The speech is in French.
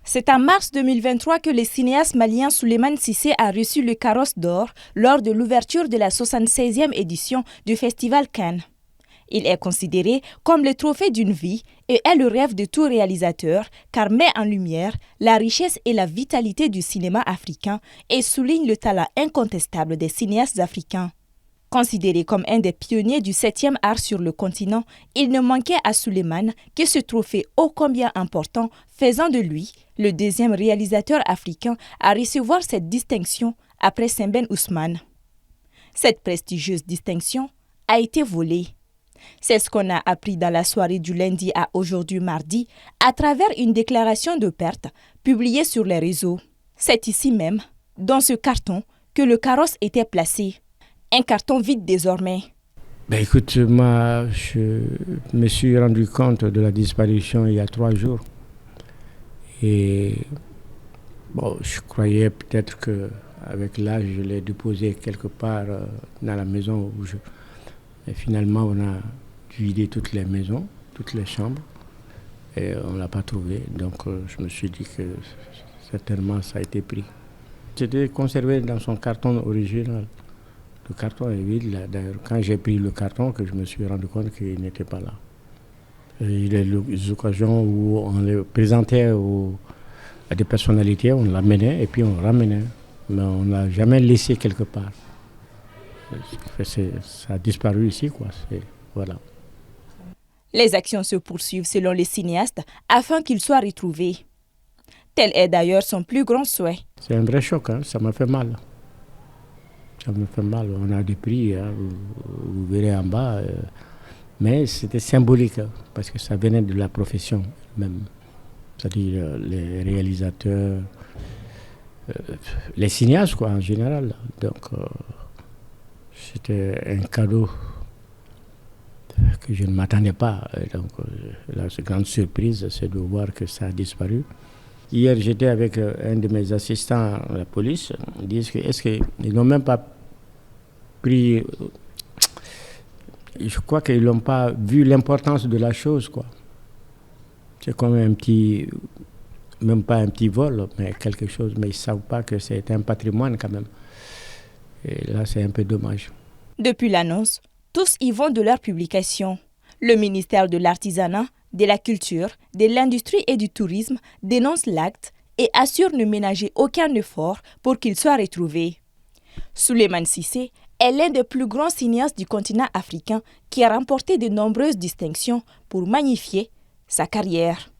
C'est en mars 2023 que le cinéaste malien Souleymane Cissé a reçu le Carrosse d'Or lors de l'ouverture de la 76e édition du Festival Cannes. Il est considéré comme le trophée d'une vie et est le rêve de tout réalisateur car met en lumière la richesse et la vitalité du cinéma africain et souligne le talent incontestable des cinéastes africains. Considéré comme un des pionniers du 7e art sur le continent, il ne manquait à Souleymane que ce trophée ô combien important, faisant de lui le deuxième réalisateur africain à recevoir cette distinction après Sembène Ousmane. Cette prestigieuse distinction a été volée. C'est ce qu'on a appris dans la soirée du lundi à aujourd'hui mardi à travers une déclaration de perte publiée sur les réseaux. C'est ici même, dans ce carton, que le carrosse était placé. Un carton vide désormais. Écoute, moi, je me suis rendu compte de la disparition il y a 3 jours. Et je croyais peut-être qu'avec l'âge, je l'ai déposé quelque part dans la maison où je... Et finalement, on a vidé toutes les maisons, toutes les chambres, et on ne l'a pas trouvé. Donc, je me suis dit que certainement, ça a été pris. C'était conservé dans son carton original. Le carton est vide, là. D'ailleurs, quand j'ai pris le carton, que je me suis rendu compte qu'il n'était pas là. Et il y a des occasions où on le présentait à des personnalités, on l'amenait et puis on le ramenait. Mais on ne l'a jamais laissé quelque part. Ça a disparu ici, quoi. Voilà. Les actions se poursuivent selon les cinéastes afin qu'il soit retrouvé. Tel est d'ailleurs son plus grand souhait. C'est un vrai choc, hein? Ça m'a fait mal. Ça me fait mal. On a des prix, hein, vous verrez en bas. Mais c'était symbolique, hein, parce que ça venait de la profession même. C'est-à-dire les réalisateurs, les cinéastes, quoi, en général. Donc, c'était un cadeau que je ne m'attendais pas. Donc, la grande surprise, c'est de voir que ça a disparu. Hier, j'étais avec un de mes assistants à la police. Ils disent que est-ce qu'ils n'ont même pas pris... Je crois qu'ils n'ont pas vu l'importance de la chose, quoi. C'est comme un petit... Même pas un petit vol, mais quelque chose. Mais ils ne savent pas que c'est un patrimoine, quand même. Et là, c'est un peu dommage. Depuis l'annonce, tous y vont de leur publication. Le ministère de l'Artisanat, de la Culture, de l'Industrie et du Tourisme dénonce l'acte et assure ne ménager aucun effort pour qu'il soit retrouvé. Souleymane Cissé est l'un des plus grands cinéastes du continent africain qui a remporté de nombreuses distinctions pour magnifier sa carrière.